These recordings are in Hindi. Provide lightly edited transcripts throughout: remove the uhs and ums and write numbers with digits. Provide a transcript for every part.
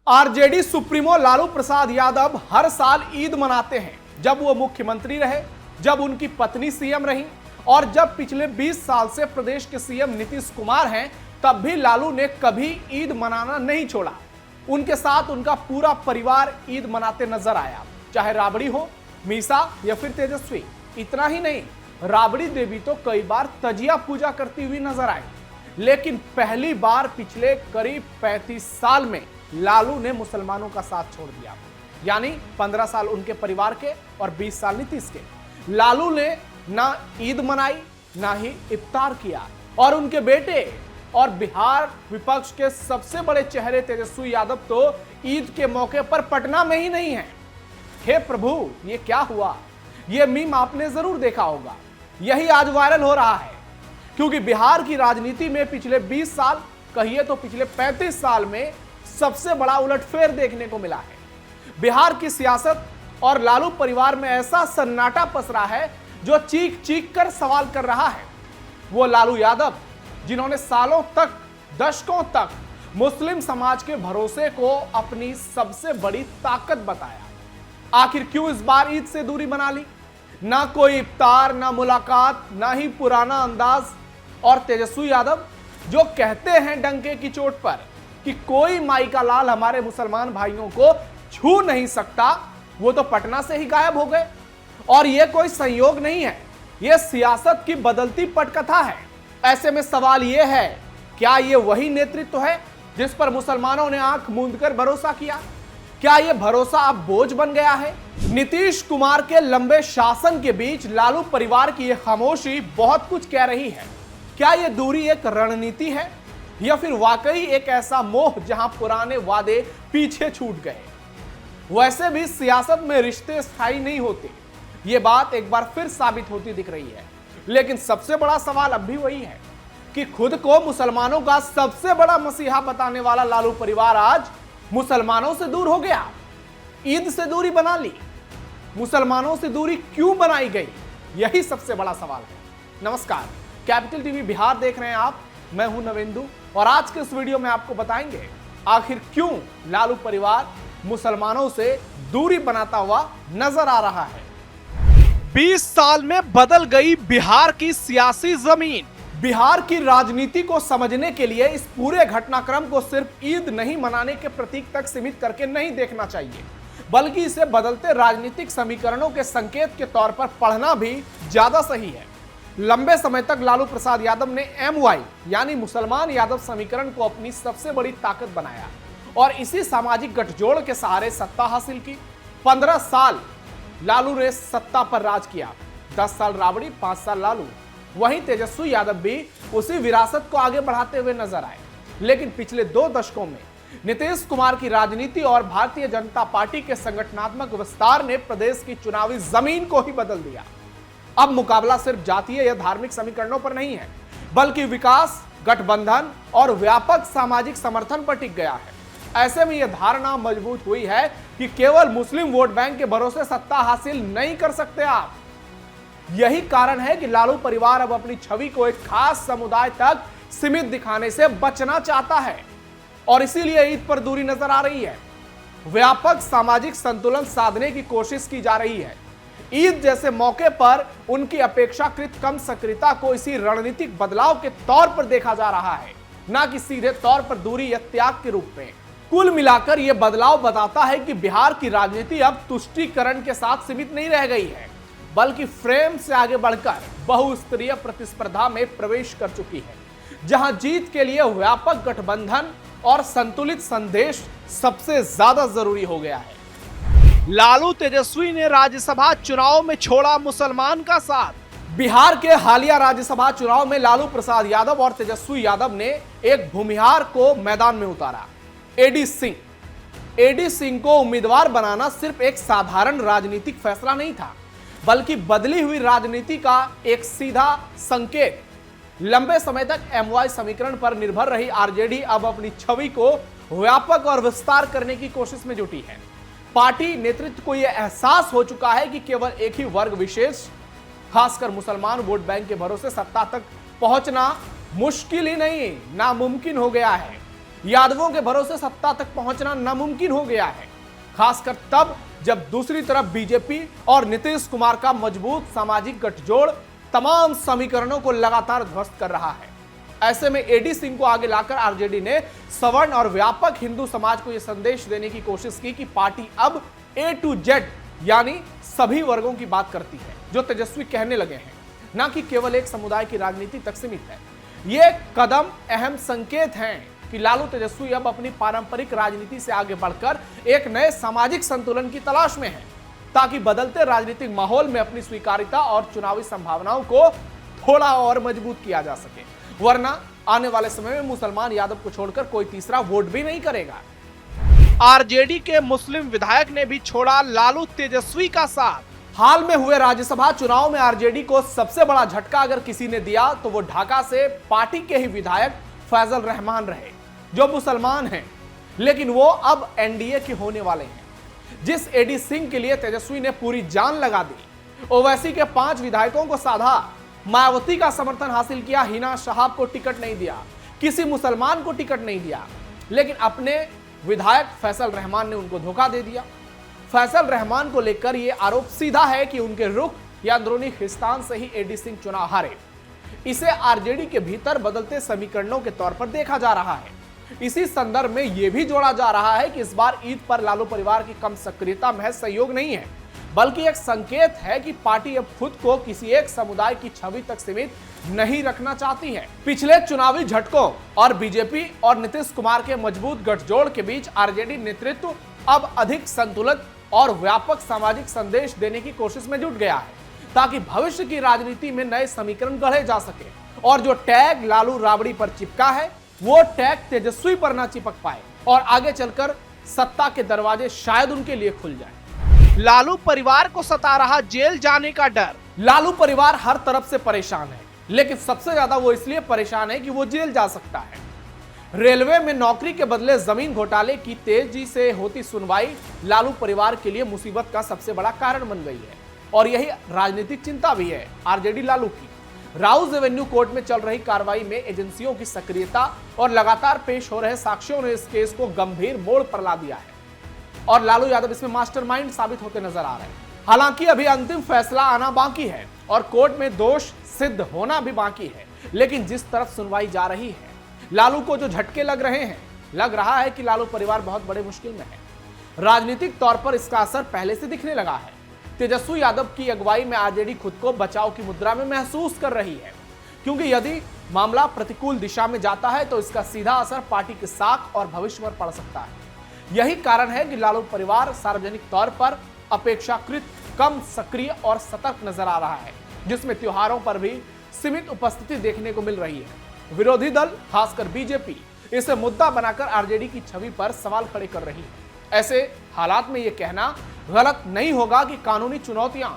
आरजेडी सुप्रीमो लालू प्रसाद यादव हर साल ईद मनाते हैं, जब वो मुख्यमंत्री रहे, जब उनकी पत्नी सीएम रही और जब पिछले 20 साल से प्रदेश के सीएम नीतीश कुमार हैं, तब भी लालू ने कभी ईद मनाना नहीं छोड़ा। उनके साथ उनका पूरा परिवार ईद मनाते नजर आया, चाहे राबड़ी हो, मीसा या फिर तेजस्वी। इतना ही नहीं, राबड़ी देवी तो कई बार तजिया पूजा करती हुई नजर आई, लेकिन पहली बार पिछले करीब 35 साल में लालू ने मुसलमानों का साथ छोड़ दिया। यानी 15 साल उनके परिवार के और 20 साल नीतीश के। लालू ने ना ईद मनाई, ना ही इफ्तार किया, और उनके बेटे और बिहार विपक्ष के सबसे बड़े चेहरे तेजस्वी यादव तो ईद के मौके पर पटना में ही नहीं है। हे प्रभु, ये क्या हुआ? ये मीम आपने जरूर देखा होगा। यही आज वायरल हो रहा है, क्योंकि बिहार की राजनीति में पिछले 20 साल, कहिए तो पिछले 35 साल में सबसे बड़ा उलटफेर देखने को मिला है। बिहार की सियासत और लालू परिवार में ऐसा सन्नाटा पसरा है जो चीख चीख कर सवाल कर रहा है। वो लालू यादव जिन्होंने सालों तक, दशकों तक मुस्लिम समाज के भरोसे को अपनी सबसे बड़ी ताकत बताया, आखिर क्यों इस बार ईद से दूरी बना ली? ना कोई इफ्तार, ना मुलाकात, ना ही पुराना अंदाज। और तेजस्वी यादव जो कहते हैं डंके की चोट पर कि कोई माई का लाल हमारे मुसलमान भाइयों को छू नहीं सकता, वो तो पटना से ही गायब हो गए। और यह कोई संयोग नहीं है, यह सियासत की बदलती पटकथा है। ऐसे में सवाल यह है, क्या यह वही नेतृत्व है जिस पर मुसलमानों ने आंख मूंदकर भरोसा किया? क्या यह भरोसा अब बोझ बन गया है? नीतीश कुमार के लंबे शासन के बीच लालू परिवार की यह खामोशी बहुत कुछ कह रही है। क्या यह दूरी एक रणनीति है या फिर वाकई एक ऐसा मोह जहां पुराने वादे पीछे छूट गए? वैसे भी सियासत में रिश्ते स्थायी नहीं होते, यह बात एक बार फिर साबित होती दिख रही है। लेकिन सबसे बड़ा सवाल अब भी वही है कि खुद को मुसलमानों का सबसे बड़ा मसीहा बताने वाला लालू परिवार आज मुसलमानों से दूर हो गया, ईद से दूरी बना ली। मुसलमानों से दूरी क्यों बनाई गई, यही सबसे बड़ा सवाल है। नमस्कार, कैपिटल टीवी बिहार देख रहे हैं आप, मैं हूं नवेंदु, और आज के इस वीडियो में आपको बताएंगे आखिर क्यों लालू परिवार मुसलमानों से दूरी बनाता हुआ नजर आ रहा है। 20 साल में बदल गई बिहार की सियासी जमीन। बिहार की राजनीति को समझने के लिए इस पूरे घटनाक्रम को सिर्फ ईद नहीं मनाने के प्रतीक तक सीमित करके नहीं देखना चाहिए, बल्कि इसे बदलते राजनीतिक समीकरणों के संकेत के तौर पर पढ़ना भी ज्यादा सही है। लंबे समय तक लालू प्रसाद यादव ने MY यानी मुसलमान यादव समीकरण को अपनी सबसे बड़ी ताकत बनाया और इसी सामाजिक गठजोड़ के सहारे सत्ता हासिल की। 15 साल लालू ने सत्ता पर राज किया, 10 साल राबड़ी, 5 साल लालू। वहीं तेजस्वी यादव भी उसी विरासत को आगे बढ़ाते हुए नजर आए। लेकिन पिछले 2 दशकों में नीतीश कुमार की राजनीति और भारतीय जनता पार्टी के संगठनात्मक विस्तार ने प्रदेश की चुनावी जमीन को ही बदल दिया। अब मुकाबला सिर्फ जातीय या धार्मिक समीकरणों पर नहीं है, बल्कि विकास, गठबंधन और व्यापक सामाजिक समर्थन पर टिक गया है। ऐसे में यह धारणा मजबूत हुई है कि केवल मुस्लिम वोट बैंक के भरोसे सत्ता हासिल नहीं कर सकते आप। यही कारण है कि लालू परिवार अब अपनी छवि को एक खास समुदाय तक सीमित दिखाने से बचना चाहता है, और इसीलिए ईद पर दूरी नजर आ रही है। व्यापक सामाजिक संतुलन साधने की कोशिश की जा रही है। ईद जैसे मौके पर उनकी अपेक्षाकृत कम सक्रियता को इसी रणनीतिक बदलाव के तौर पर देखा जा रहा है, ना कि सीधे तौर पर दूरी या त्याग के रूप में। कुल मिलाकर यह बदलाव बताता है कि बिहार की राजनीति अब तुष्टीकरण के साथ सीमित नहीं रह गई है, बल्कि फ्रेम से आगे बढ़कर बहुस्तरीय प्रतिस्पर्धा में प्रवेश कर चुकी है, जहां जीत के लिए व्यापक गठबंधन और संतुलित संदेश सबसे ज्यादा जरूरी हो गया है। लालू तेजस्वी ने राज्यसभा चुनाव में छोड़ा मुसलमान का साथ। बिहार के हालिया राज्यसभा चुनाव में लालू प्रसाद यादव और तेजस्वी यादव ने एक भूमिहार को मैदान में उतारा, एडी सिंह। एडी सिंह को उम्मीदवार बनाना सिर्फ एक साधारण राजनीतिक फैसला नहीं था, बल्कि बदली हुई राजनीति का एक सीधा संकेत। लंबे समय तक MY समीकरण पर निर्भर रही आरजेडी अब अपनी छवि को व्यापक और विस्तार करने की कोशिश में जुटी है। पार्टी नेतृत्व को यह एहसास हो चुका है कि केवल एक ही वर्ग विशेष, खासकर मुसलमान वोट बैंक के भरोसे सत्ता तक पहुंचना मुश्किल ही नहीं, नामुमकिन हो गया है। यादवों के भरोसे सत्ता तक पहुंचना नामुमकिन हो गया है, खासकर तब जब दूसरी तरफ बीजेपी और नीतीश कुमार का मजबूत सामाजिक गठजोड़ तमाम समीकरणों को लगातार ध्वस्त कर रहा है। ऐसे में एडी सिंह को आगे लाकर आरजेडी ने सवर्ण और व्यापक हिंदू समाज को यह संदेश देने की कोशिश की कि पार्टी अब ए टू जेड यानी सभी वर्गों की बात करती है, जो तेजस्वी कहने लगे हैं, ना कि केवल एक समुदाय की राजनीति तक सीमित है। ये कदम अहम संकेत हैं कि लालू तेजस्वी अब अपनी पारंपरिक राजनीति से आगे बढ़कर एक नए सामाजिक संतुलन की तलाश में है, ताकि बदलते राजनीतिक माहौल में अपनी स्वीकार्यता और चुनावी संभावनाओं को थोड़ा और मजबूत किया जा सके। वरना आने वाले समय में मुसलमान यादव को छोड़कर कोई तीसरा वोट भी नहीं करेगा। आरजेडी के मुस्लिम विधायक ने भी छोड़ा लालू तेजस्वी का साथ। हाल में हुए राज्यसभा चुनाव में आरजेडी को सबसे बड़ा झटका अगर किसी ने दिया तो वो ढाका से पार्टी के ही विधायक फैजल रहमान रहे, जो मुसलमान हैं, लेकिन वो अब एनडीए के होने वाले हैं। जिस एडी सिंह के लिए तेजस्वी ने पूरी जान लगा दी, ओवैसी के 5 विधायकों को साधा, मायावती का समर्थन हासिल किया, हिना शहाब को टिकट नहीं दिया, किसी मुसलमान को टिकट नहीं दिया, लेकिन अपने विधायक फैसल रहमान ने उनको धोखा दे दिया। फैसल रहमान को लेकर यह आरोप सीधा है कि उनके रुख या अंदरूनी खिस्तान से ही एडी सिंह चुनाव हारे। इसे आरजेडी के भीतर बदलते समीकरणों के तौर पर देखा जा रहा है। इसी संदर्भ में यह भी जोड़ा जा रहा है कि इस बार ईद पर लालू परिवार की कम सक्रियता महज सहयोग नहीं है, बल्कि एक संकेत है कि पार्टी अब खुद को किसी एक समुदाय की छवि तक सीमित नहीं रखना चाहती है। पिछले चुनावी झटकों और बीजेपी और नीतीश कुमार के मजबूत गठजोड़ के बीच आरजेडी नेतृत्व अब अधिक संतुलित और व्यापक सामाजिक संदेश देने की कोशिश में जुट गया है, ताकि भविष्य की राजनीति में नए समीकरण गढ़े जा सके और जो टैग लालू राबड़ी पर चिपका है वो टैग तेजस्वी पर ना चिपक पाए और आगे चलकर सत्ता के दरवाजे शायद उनके लिए खुल जाए। लालू परिवार को सता रहा जेल जाने का डर। लालू परिवार हर तरफ से परेशान है, लेकिन सबसे ज्यादा वो इसलिए परेशान है कि वो जेल जा सकता है। रेलवे में नौकरी के बदले जमीन घोटाले की तेजी से होती सुनवाई लालू परिवार के लिए मुसीबत का सबसे बड़ा कारण बन गई है और यही राजनीतिक चिंता भी है आरजेडी लालू की। राउज एवेन्यू कोर्ट में चल रही कार्रवाई में एजेंसियों की सक्रियता और लगातार पेश हो रहे साक्ष्यों ने इस केस को गंभीर मोड़ पर ला दिया है और लालू यादव इसमें मास्टरमाइंड साबित होते नजर आ रहे हैं। हालांकि अभी अंतिम फैसला आना बाकी है और कोर्ट में दोष सिद्ध होना भी बाकी है, लेकिन जिस तरफ सुनवाई जा रही है, लालू को जो झटके लग रहे हैं, लग रहा है कि लालू परिवार बहुत बड़े मुश्किल में है। राजनीतिक तौर पर इसका असर पहले से दिखने लगा है। तेजस्वी यादव की अगुवाई में आरजेडी खुद को बचाव की मुद्रा में महसूस कर रही है, क्योंकि यदि मामला प्रतिकूल दिशा में जाता है तो इसका सीधा असर पार्टी के साख और भविष्य पर पड़ सकता है। यही कारण है कि लालू परिवार सार्वजनिक तौर पर अपेक्षाकृत कम सक्रिय और सतर्क नजर आ रहा है, जिसमें त्योहारों पर भी सीमित उपस्थिति देखने को मिल रही है। विरोधी दल खासकर बीजेपी इसे मुद्दा बनाकर आरजेडी की छवि पर सवाल खड़े कर रही है। ऐसे हालात में यह कहना गलत नहीं होगा कि कानूनी चुनौतियां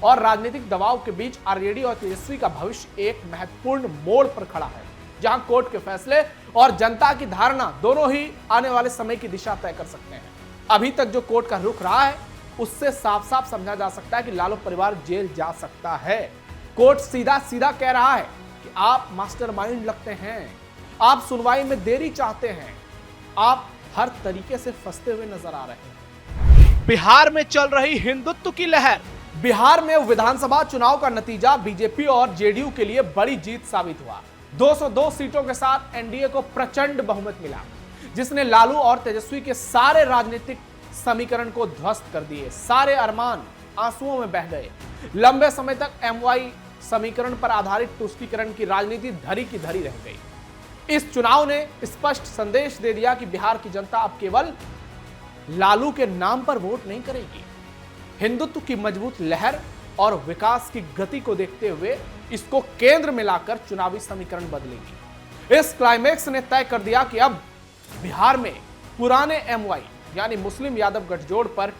और राजनीतिक दबाव के बीच आरजेडी और तेजस्वी का भविष्य एक महत्वपूर्ण मोड़ पर खड़ा है, जहां कोर्ट के फैसले और जनता की धारणा दोनों ही आने वाले समय की दिशा तय कर सकते हैं। अभी तक जो कोर्ट का रुख रहा है उससे साफ साफ समझा जा सकता है कि लालू परिवार जेल जा सकता है। कोर्ट सीधा सीधा कह रहा है कि आप मास्टरमाइंड लगते हैं, आप सुनवाई में देरी चाहते हैं, आप हर तरीके से फंसते हुए नजर आ रहे हैं। बिहार में चल रही हिंदुत्व की लहर। बिहार में विधानसभा चुनाव का नतीजा बीजेपी और जेडीयू के लिए बड़ी जीत साबित हुआ। 202 सीटों के साथ एनडीए को प्रचंड बहुमत मिला, जिसने लालू और तेजस्वी के सारे राजनीतिक समीकरण को ध्वस्त कर दिए। सारे अरमान आंसुओं में बह गए। लंबे समय तक एमवाई समीकरण पर आधारित तुष्टीकरण की राजनीति धरी की धरी रह गई। इस चुनाव ने स्पष्ट संदेश दे दिया कि बिहार की जनता अब केवल लालू के नाम पर वोट नहीं करेगी। हिंदुत्व की मजबूत लहर और विकास की गति को देखते हुए इसको केंद्र में लाकर चुनावी समीकरण बदलेगी। इस क्लाइमेक्स ने तय कर दिया कि अब बिहार में पुराने एमवाई यानी मुस्लिम यादव गठजोड़ पर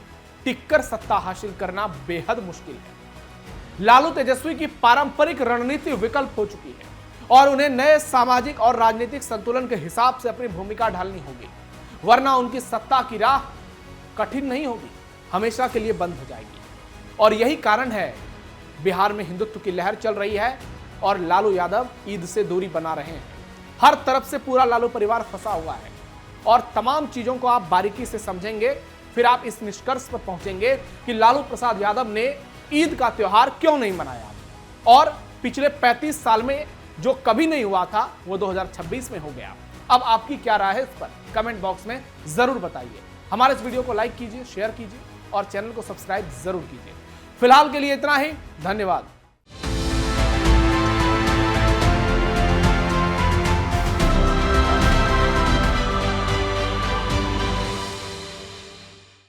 टिककर सत्ता हासिल करना बेहद मुश्किल है। लालू तेजस्वी की पारंपरिक रणनीति विकल्प हो चुकी है और उन्हें नए सामाजिक और राजनीतिक संतुलन के हिसाब से अपनी भूमिका ढालनी होगी, वरना उनकी सत्ता की राह कठिन नहीं होगी, हमेशा के लिए बंद हो जाएगी। और यही कारण है बिहार में हिंदुत्व की लहर चल रही है और लालू यादव ईद से दूरी बना रहे हैं। हर तरफ से पूरा लालू परिवार फंसा हुआ है। और तमाम चीजों को आप बारीकी से समझेंगे, फिर आप इस निष्कर्ष पर पहुंचेंगे कि लालू प्रसाद यादव ने ईद का त्योहार क्यों नहीं मनाया और पिछले 35 साल में जो कभी नहीं हुआ था वो 2026 में हो गया। अब आपकी क्या राय है इस पर कमेंट बॉक्स में जरूर बताइए। हमारे इस वीडियो को लाइक कीजिए, शेयर कीजिए और चैनल को सब्सक्राइब जरूर कीजिए। फिलहाल के लिए इतना ही, धन्यवाद।